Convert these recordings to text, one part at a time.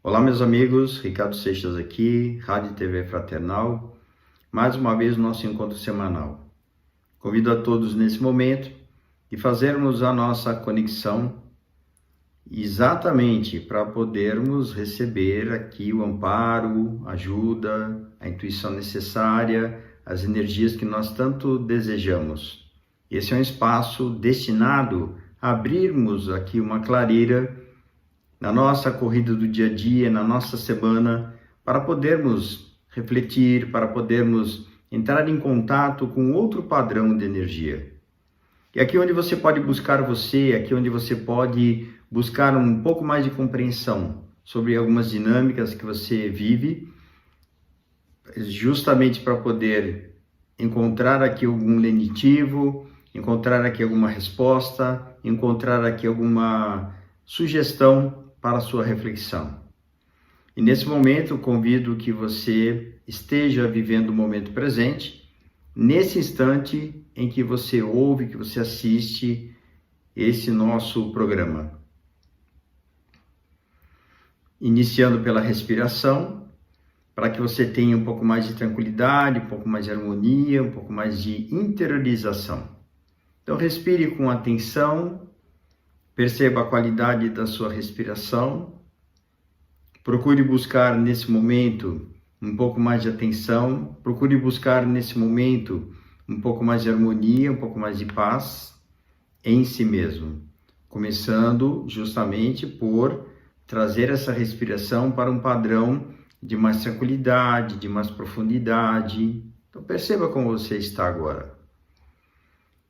Olá, meus amigos, Ricardo Seixas aqui, Rádio e TV Fraternal, mais uma vez o nosso encontro semanal. Convido a todos nesse momento de fazermos a nossa conexão exatamente para podermos receber aqui o amparo, ajuda, a intuição necessária, as energias que nós tanto desejamos. Esse é um espaço destinado a abrirmos aqui uma clareira na nossa corrida do dia a dia, na nossa semana, para podermos refletir, para podermos entrar em contato com outro padrão de energia. E aqui onde você pode buscar você, aqui onde você pode buscar um pouco mais de compreensão sobre algumas dinâmicas que você vive, justamente para poder encontrar aqui algum lenitivo, encontrar aqui alguma resposta, encontrar aqui alguma sugestão para a sua reflexão. E nesse momento, convido que você esteja vivendo o momento presente, nesse instante em que você ouve, que você assiste esse nosso programa. Iniciando pela respiração, para que você tenha um pouco mais de tranquilidade, um pouco mais de harmonia, um pouco mais de interiorização. Então, respire com atenção. Perceba a qualidade da sua respiração. Procure buscar nesse momento um pouco mais de atenção. Procure buscar nesse momento um pouco mais de harmonia, um pouco mais de paz em si mesmo. Começando justamente por trazer essa respiração para um padrão de mais tranquilidade, de mais profundidade. Então perceba como você está agora.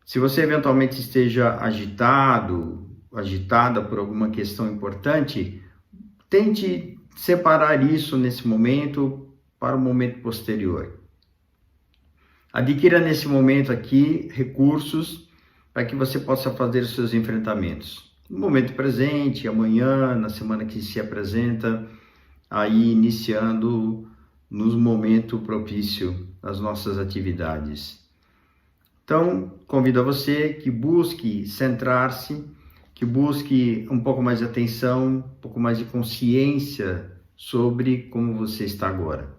Se você eventualmente esteja agitada por alguma questão importante, tente separar isso nesse momento para o momento posterior. Adquira nesse momento aqui recursos para que você possa fazer os seus enfrentamentos. No momento presente, amanhã, na semana que se apresenta, aí iniciando no momento propício as nossas atividades. Então, convido a você que busque centrar-se, que busque um pouco mais de atenção, um pouco mais de consciência sobre como você está agora.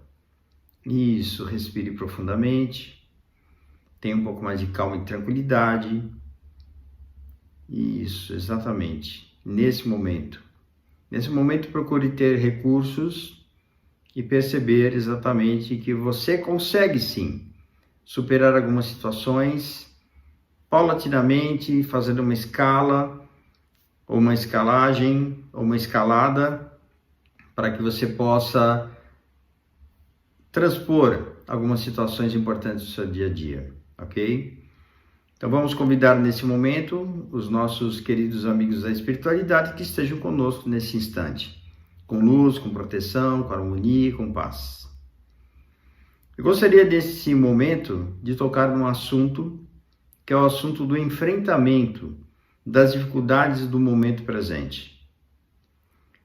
Isso, respire profundamente, tenha um pouco mais de calma e tranquilidade. Isso, exatamente, nesse momento. Nesse momento, procure ter recursos e perceber exatamente que você consegue sim superar algumas situações paulatinamente, fazendo uma escala, ou uma escalagem, ou uma escalada, para que você possa transpor algumas situações importantes do seu dia a dia, ok? Então vamos convidar nesse momento os nossos queridos amigos da espiritualidade que estejam conosco nesse instante, com luz, com proteção, com harmonia, com paz. Eu gostaria desse momento de tocar num assunto que é o assunto do enfrentamento das dificuldades do momento presente.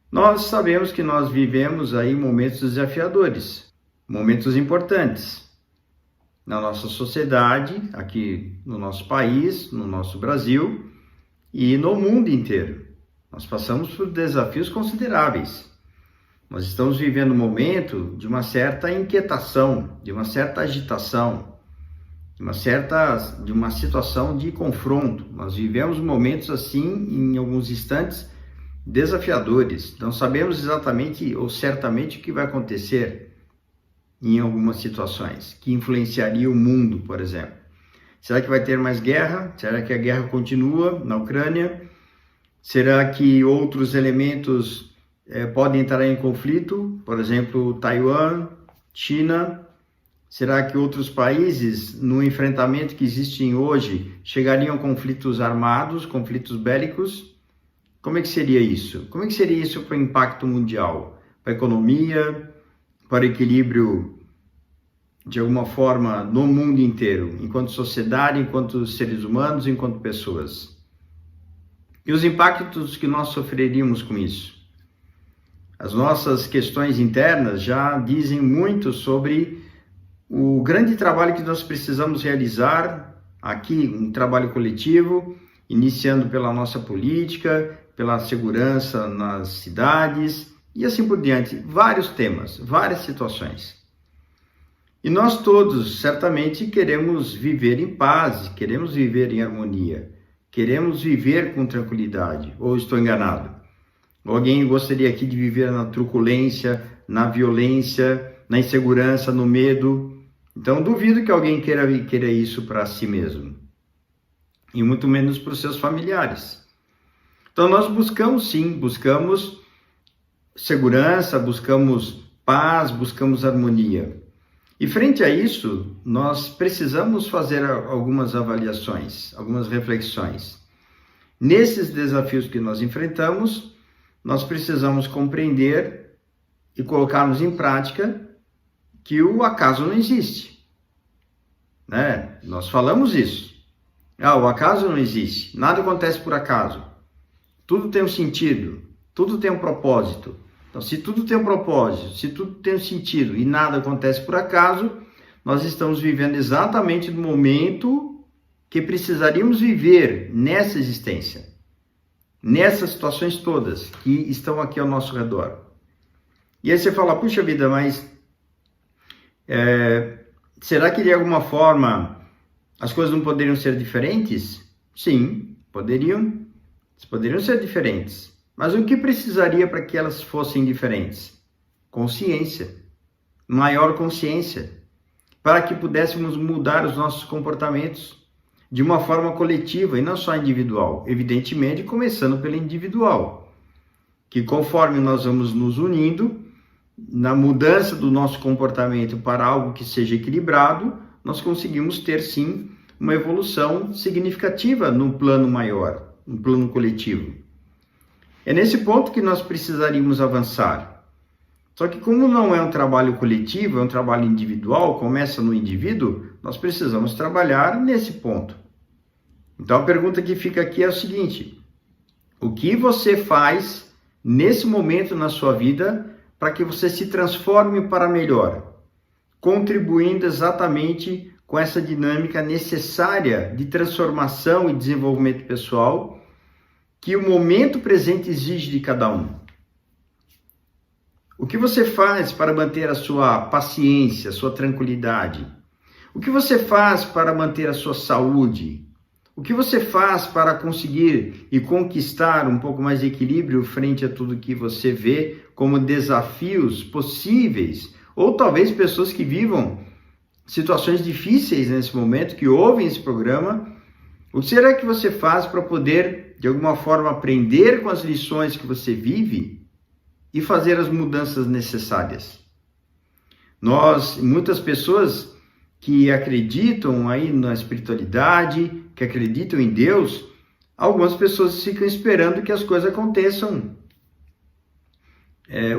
Nós sabemos que nós vivemos aí momentos desafiadores, momentos importantes na nossa sociedade, aqui no nosso país, no nosso Brasil e no mundo inteiro. Nós passamos por desafios consideráveis. Nós estamos vivendo um momento de uma certa inquietação, de uma certa agitação, de uma situação de confronto. Nós vivemos momentos assim, em alguns instantes, desafiadores. Não sabemos exatamente ou certamente o que vai acontecer em algumas situações, que influenciaria o mundo, por exemplo. Será que vai ter mais guerra? Será que a guerra continua na Ucrânia? Será que outros elementos podem entrar em conflito? Por exemplo, Taiwan, China. Será que outros países, no enfrentamento que existem hoje, chegariam a conflitos armados, conflitos bélicos? Como é que seria isso? Como é que seria isso para o impacto mundial? Para a economia, para o equilíbrio, de alguma forma, no mundo inteiro, enquanto sociedade, enquanto seres humanos, enquanto pessoas? E os impactos que nós sofreríamos com isso? As nossas questões internas já dizem muito sobre o grande trabalho que nós precisamos realizar aqui, um trabalho coletivo, iniciando pela nossa política, pela segurança nas cidades e assim por diante, vários temas, várias situações. E nós todos certamente queremos viver em paz, queremos viver em harmonia, queremos viver com tranquilidade, ou estou enganado? Alguém gostaria aqui de viver na truculência, na violência, na insegurança, no medo? Então duvido que alguém queira isso para si mesmo, e muito menos para os seus familiares. Então nós buscamos sim, buscamos segurança, buscamos paz, buscamos harmonia. E frente a isso, nós precisamos fazer algumas avaliações, algumas reflexões. Nesses desafios que nós enfrentamos, nós precisamos compreender e colocarmos em prática que o acaso não existe, né? Nós falamos isso. O acaso não existe, nada acontece por acaso. Tudo tem um sentido, tudo tem um propósito. Então, se tudo tem um propósito, se tudo tem um sentido e nada acontece por acaso, nós estamos vivendo exatamente no momento que precisaríamos viver nessa existência, nessas situações todas que estão aqui ao nosso redor. E aí você fala, puxa vida, mas será que de alguma forma as coisas não poderiam ser diferentes? Sim, poderiam ser diferentes. Mas o que precisaria para que elas fossem diferentes? Consciência, maior consciência, para que pudéssemos mudar os nossos comportamentos de uma forma coletiva e não só individual. Evidentemente, começando pelo individual, que conforme nós vamos nos unindo, na mudança do nosso comportamento para algo que seja equilibrado, nós conseguimos ter sim uma evolução significativa no plano maior, no plano coletivo. É nesse ponto que nós precisaríamos avançar. Só que como não é um trabalho coletivo, é um trabalho individual, começa no indivíduo, nós precisamos trabalhar nesse ponto. Então a pergunta que fica aqui é o seguinte: o que você faz nesse momento na sua vida para que você se transforme para melhor, contribuindo exatamente com essa dinâmica necessária de transformação e desenvolvimento pessoal que o momento presente exige de cada um? O que você faz para manter a sua paciência, a sua tranquilidade? O que você faz para manter a sua saúde? O que você faz para conseguir e conquistar um pouco mais de equilíbrio frente a tudo que você vê como desafios possíveis? Ou talvez pessoas que vivam situações difíceis nesse momento, que ouvem esse programa. O que será que você faz para poder, de alguma forma, aprender com as lições que você vive e fazer as mudanças necessárias? Muitas pessoas que acreditam aí na espiritualidade, que acreditam em Deus, algumas pessoas ficam esperando que as coisas aconteçam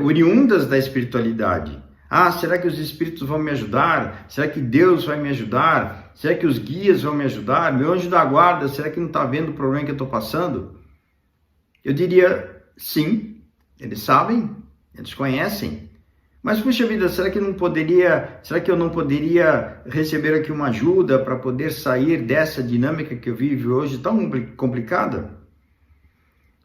oriundas da espiritualidade. Será que os espíritos vão me ajudar? Será que Deus vai me ajudar? Será que os guias vão me ajudar? Meu anjo da guarda, será que não está vendo o problema que eu estou passando? Eu diria, sim, eles sabem, eles conhecem. Mas, puxa vida, será que eu não poderia receber aqui uma ajuda para poder sair dessa dinâmica que eu vivo hoje tão complicada?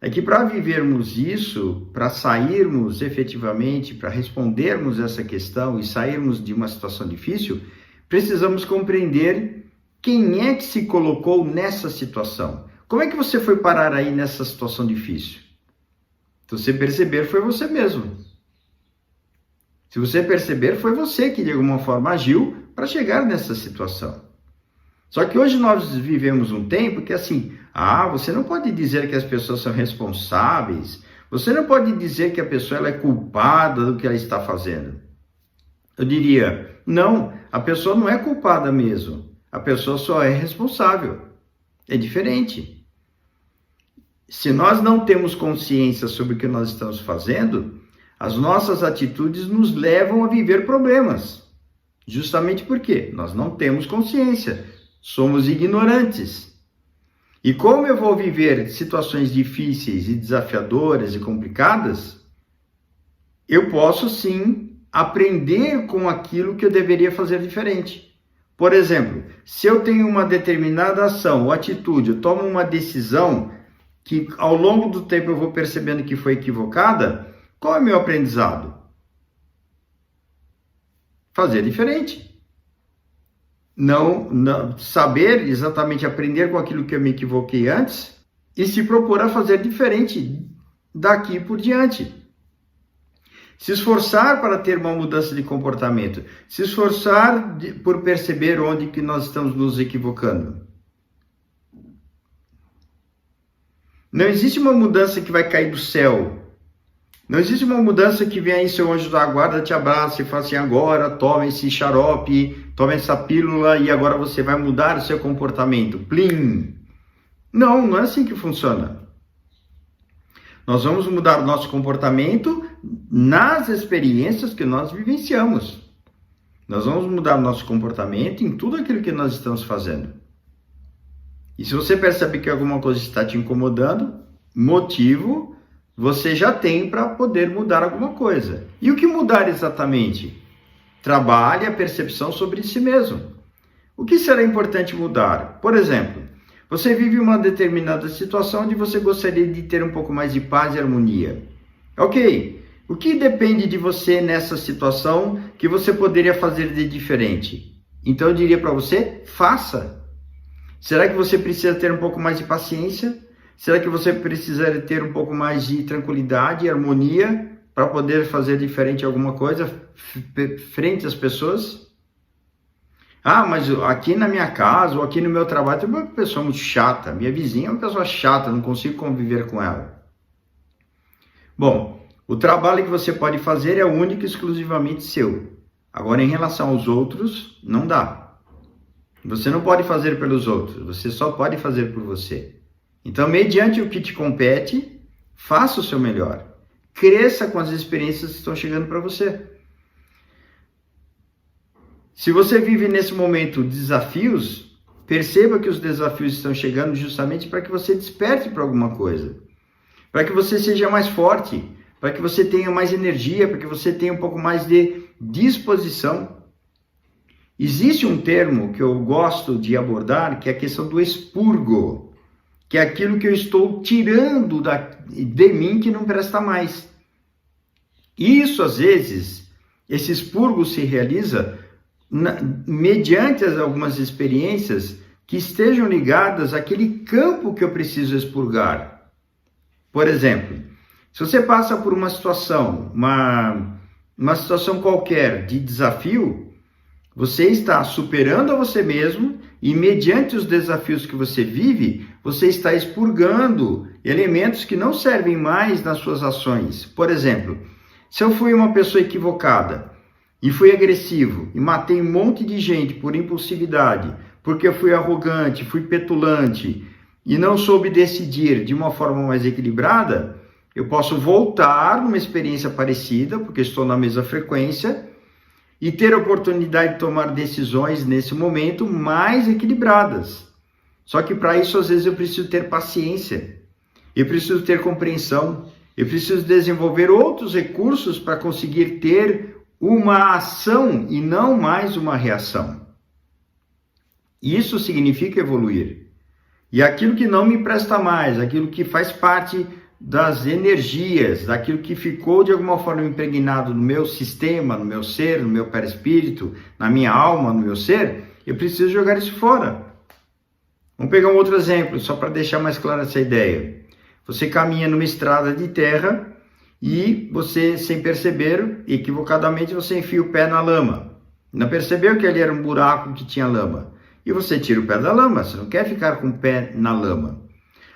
É que para vivermos isso, para sairmos efetivamente, para respondermos essa questão e sairmos de uma situação difícil, precisamos compreender quem é que se colocou nessa situação. Como é que você foi parar aí nessa situação difícil? Se você perceber, foi você mesmo. Se você perceber, foi você que de alguma forma agiu para chegar nessa situação. Só que hoje nós vivemos um tempo que assim, você não pode dizer que as pessoas são responsáveis, você não pode dizer que a pessoa ela é culpada do que ela está fazendo. Eu diria, não, a pessoa não é culpada mesmo, a pessoa só é responsável. É diferente. Se nós não temos consciência sobre o que nós estamos fazendo, as nossas atitudes nos levam a viver problemas. Justamente porque nós não temos consciência, somos ignorantes. E como eu vou viver situações difíceis e desafiadoras e complicadas, eu posso sim aprender com aquilo que eu deveria fazer diferente. Por exemplo, se eu tenho uma determinada ação ou atitude, eu tomo uma decisão que ao longo do tempo eu vou percebendo que foi equivocada, Qual é o meu aprendizado? Fazer diferente. Não saber exatamente aprender com aquilo que eu me equivoquei antes e se propor a fazer diferente daqui por diante. Se esforçar para ter uma mudança de comportamento, se esforçar por perceber onde que nós estamos nos equivocando. Não existe uma mudança que vai cair do céu. Não existe uma mudança que vem aí, seu anjo da guarda te abraça e fala assim, agora tome esse xarope, tome essa pílula e agora você vai mudar o seu comportamento. Plim! Não é assim que funciona. Nós vamos mudar o nosso comportamento nas experiências que nós vivenciamos. Nós vamos mudar o nosso comportamento em tudo aquilo que nós estamos fazendo. E se você percebe que alguma coisa está te incomodando, motivo você já tem para poder mudar alguma coisa. E o que mudar exatamente? Trabalhe a percepção sobre si mesmo. O que será importante mudar? Por exemplo, você vive uma determinada situação onde você gostaria de ter um pouco mais de paz e harmonia. Ok, o que depende de você nessa situação que você poderia fazer de diferente? Então eu diria para você, faça. Será que você precisa ter um pouco mais de paciência? Será que você precisa ter um pouco mais de tranquilidade e harmonia para poder fazer diferente alguma coisa frente às pessoas? Ah, mas aqui na minha casa ou aqui no meu trabalho tem uma pessoa muito chata. Minha vizinha é uma pessoa chata, não consigo conviver com ela. Bom, o trabalho que você pode fazer é único e exclusivamente seu. Agora, em relação aos outros, não dá. Você não pode fazer pelos outros, você só pode fazer por você. Então, mediante o que te compete, faça o seu melhor. Cresça com as experiências que estão chegando para você. Se você vive nesse momento desafios, perceba que os desafios estão chegando justamente para que você desperte para alguma coisa. Para que você seja mais forte, para que você tenha mais energia, para que você tenha um pouco mais de disposição. Existe um termo que eu gosto de abordar, que é a questão do expurgo, que é aquilo que eu estou tirando de mim que não presta mais. Isso, às vezes, esse expurgo se realiza mediante algumas experiências que estejam ligadas àquele campo que eu preciso expurgar. Por exemplo, se você passa por uma situação, uma situação qualquer de desafio, você está superando a você mesmo e, mediante os desafios que você vive, você está expurgando elementos que não servem mais nas suas ações. Por exemplo, se eu fui uma pessoa equivocada e fui agressivo e matei um monte de gente por impulsividade, porque eu fui arrogante, fui petulante e não soube decidir de uma forma mais equilibrada, eu posso voltar numa experiência parecida, porque estou na mesma frequência, e ter a oportunidade de tomar decisões nesse momento mais equilibradas. Só que para isso, às vezes, eu preciso ter paciência, eu preciso ter compreensão, eu preciso desenvolver outros recursos para conseguir ter uma ação e não mais uma reação. Isso significa evoluir. E aquilo que não me presta mais, aquilo que faz parte das energias, daquilo que ficou de alguma forma impregnado no meu sistema, no meu ser, no meu perispírito, na minha alma, no meu ser, eu preciso jogar isso fora. Vamos pegar um outro exemplo, só para deixar mais clara essa ideia. Você caminha numa estrada de terra e você, sem perceber, equivocadamente, você enfia o pé na lama. Não percebeu que ali era um buraco que tinha lama. E você tira o pé da lama, você não quer ficar com o pé na lama.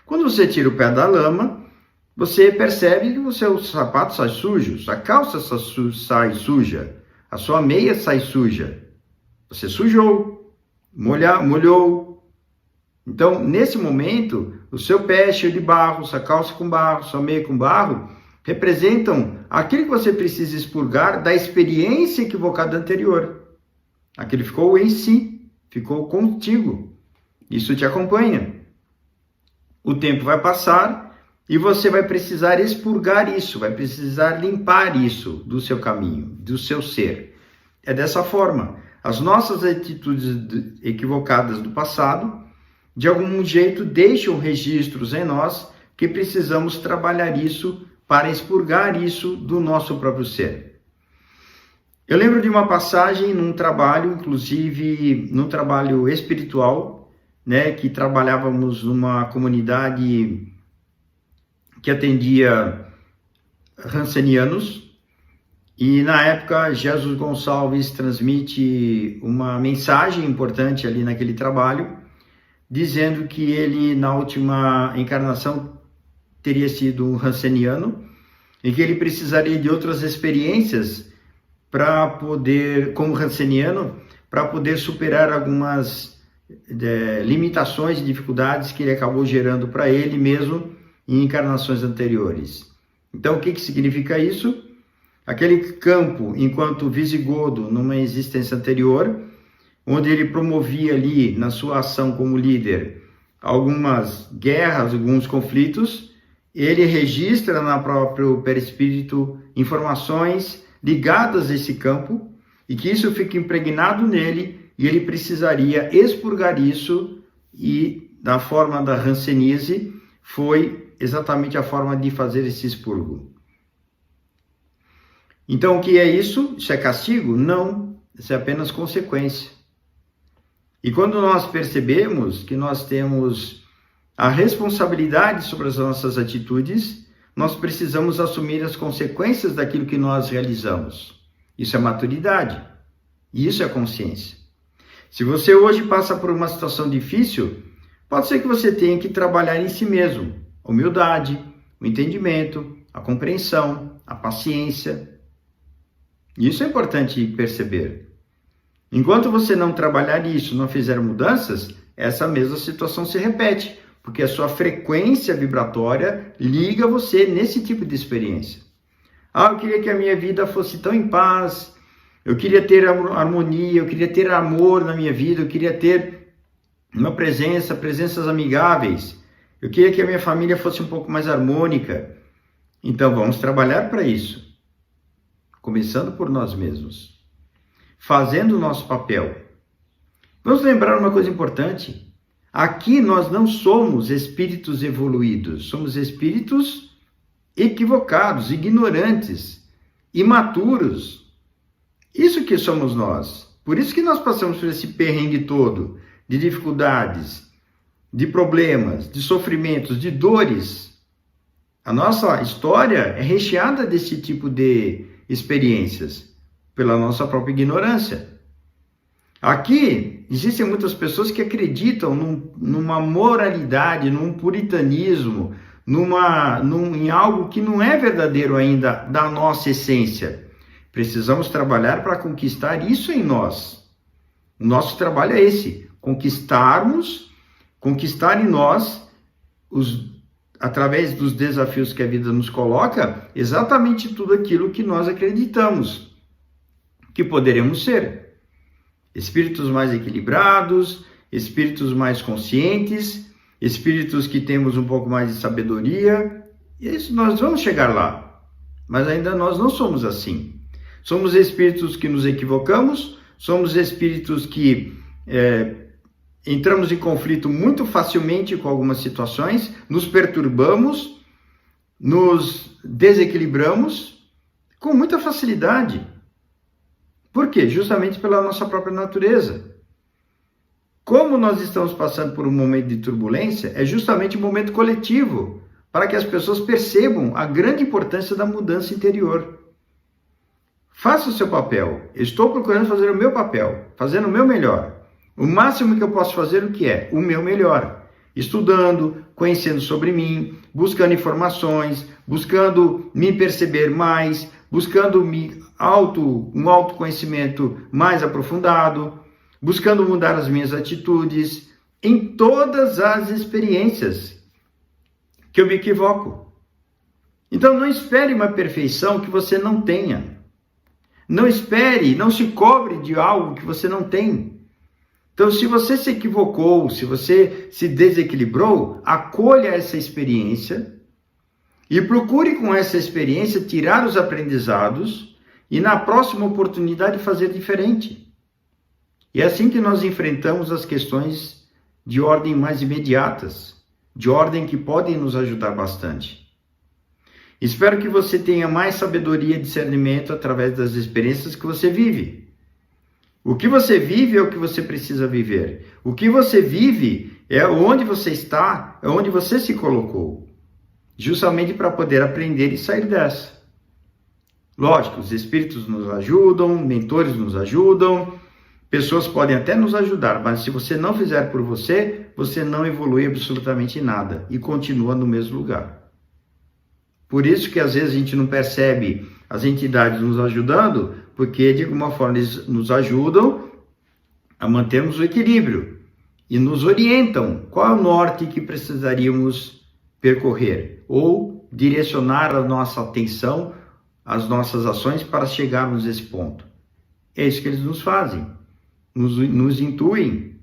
Quando você tira o pé da lama, você percebe que o seu sapato sai sujo, sua calça sai suja, a sua meia sai suja. Você sujou, molhou. Então, nesse momento, o seu pé cheio de barro, sua calça com barro, sua meia com barro, representam aquilo que você precisa expurgar da experiência equivocada anterior. Aquilo ficou em si, ficou contigo. Isso te acompanha. O tempo vai passar e você vai precisar expurgar isso, vai precisar limpar isso do seu caminho, do seu ser. É dessa forma. As nossas atitudes equivocadas do passado, de algum jeito, deixam registros em nós que precisamos trabalhar isso para expurgar isso do nosso próprio ser. Eu lembro de uma passagem num trabalho, inclusive num trabalho espiritual, né, que trabalhávamos numa comunidade que atendia rancenianos, e na época Jesus Gonçalves transmite uma mensagem importante ali naquele trabalho, dizendo que ele na última encarnação teria sido um ranceniano e que ele precisaria de outras experiências para poder, como ranceniano, para poder superar algumas limitações e dificuldades que ele acabou gerando para ele mesmo em encarnações anteriores. Então, o que significa isso? Aquele campo, enquanto visigodo numa existência anterior, onde ele promovia ali, na sua ação como líder, algumas guerras, alguns conflitos, ele registra na próprio perispírito informações ligadas a esse campo, e que isso fica impregnado nele, e ele precisaria expurgar isso, e da forma da hanseníase, foi exatamente a forma de fazer esse expurgo. Então, o que é isso? Isso é castigo? Não, isso é apenas consequência. E quando nós percebemos que nós temos a responsabilidade sobre as nossas atitudes, nós precisamos assumir as consequências daquilo que nós realizamos. Isso é maturidade, e isso é consciência. Se você hoje passa por uma situação difícil, pode ser que você tenha que trabalhar em si mesmo. Humildade, o entendimento, a compreensão, a paciência. Isso é importante perceber. Enquanto você não trabalhar isso, não fizer mudanças, essa mesma situação se repete, porque a sua frequência vibratória liga você nesse tipo de experiência. Eu queria que a minha vida fosse tão em paz, eu queria ter harmonia, eu queria ter amor na minha vida, eu queria ter uma presenças amigáveis, eu queria que a minha família fosse um pouco mais harmônica. Então vamos trabalhar para isso, começando por nós mesmos, fazendo o nosso papel. Vamos lembrar uma coisa importante: aqui nós não somos espíritos evoluídos, somos espíritos equivocados, ignorantes, imaturos. Isso que somos nós. Por isso que nós passamos por esse perrengue todo de dificuldades, de problemas, de sofrimentos, de dores. A nossa história é recheada desse tipo de experiências, pela nossa própria ignorância. Aqui existem muitas pessoas que acreditam numa moralidade, num puritanismo, em algo que não é verdadeiro ainda da nossa essência. Precisamos trabalhar para conquistar isso em nós. O nosso trabalho é esse: conquistar em nós, através dos desafios que a vida nos coloca, exatamente tudo aquilo que nós acreditamos que poderemos ser. Espíritos mais equilibrados, espíritos mais conscientes, espíritos que temos um pouco mais de sabedoria. Isso nós vamos chegar lá, mas ainda nós não somos assim. Somos espíritos que nos equivocamos, somos espíritos que entramos em conflito muito facilmente com algumas situações, nos perturbamos, nos desequilibramos com muita facilidade. Por quê? Justamente pela nossa própria natureza. Como nós estamos passando por um momento de turbulência, é justamente um momento coletivo, para que as pessoas percebam a grande importância da mudança interior. Faça o seu papel. Eu estou procurando fazer o meu papel, fazendo o meu melhor. O máximo que eu posso fazer, o que é? O meu melhor. Estudando, conhecendo sobre mim, buscando informações, buscando me perceber mais, buscando um autoconhecimento mais aprofundado, buscando mudar as minhas atitudes em todas as experiências que eu me equivoco. Então não espere uma perfeição que você não tenha. Não espere, não se cobre de algo que você não tem. Então, se você se equivocou, se você se desequilibrou, acolha essa experiência e procure com essa experiência tirar os aprendizados e na próxima oportunidade fazer diferente. E é assim que nós enfrentamos as questões de ordem mais imediatas, de ordem que podem nos ajudar bastante. Espero que você tenha mais sabedoria e discernimento através das experiências que você vive. O que você vive é o que você precisa viver. O que você vive é onde você está, é onde você se colocou. Justamente para poder aprender e sair dessa. Lógico, os espíritos nos ajudam, mentores nos ajudam, pessoas podem até nos ajudar, mas se você não fizer por você, você não evolui absolutamente nada e continua no mesmo lugar. Por isso que às vezes a gente não percebe as entidades nos ajudando, porque de alguma forma eles nos ajudam a mantermos o equilíbrio e nos orientam qual é o norte que precisaríamos percorrer ou direcionar a nossa atenção, as nossas ações para chegarmos nesse ponto. É isso que eles nos fazem, nos intuem.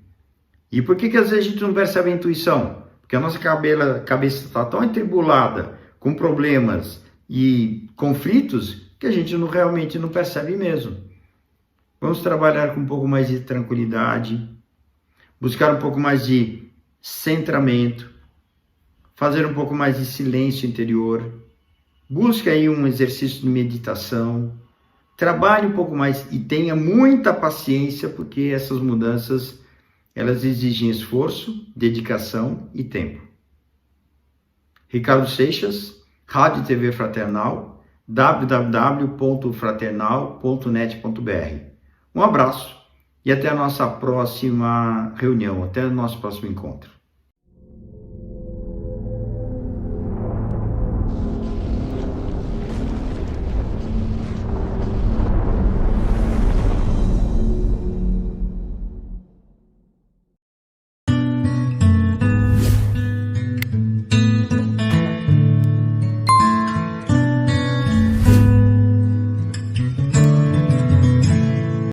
E por que às vezes a gente não percebe a intuição? Porque a nossa cabeça está tão atribulada, com problemas e conflitos, que a gente realmente não percebe mesmo. Vamos trabalhar com um pouco mais de tranquilidade, buscar um pouco mais de centramento, fazer um pouco mais de silêncio interior, busque aí um exercício de meditação, trabalhe um pouco mais e tenha muita paciência, porque essas mudanças, elas exigem esforço, dedicação e tempo. Ricardo Seixas, Rádio TV Fraternal, www.fraternal.net.br. Um abraço e até a nossa próxima reunião, até o nosso próximo encontro.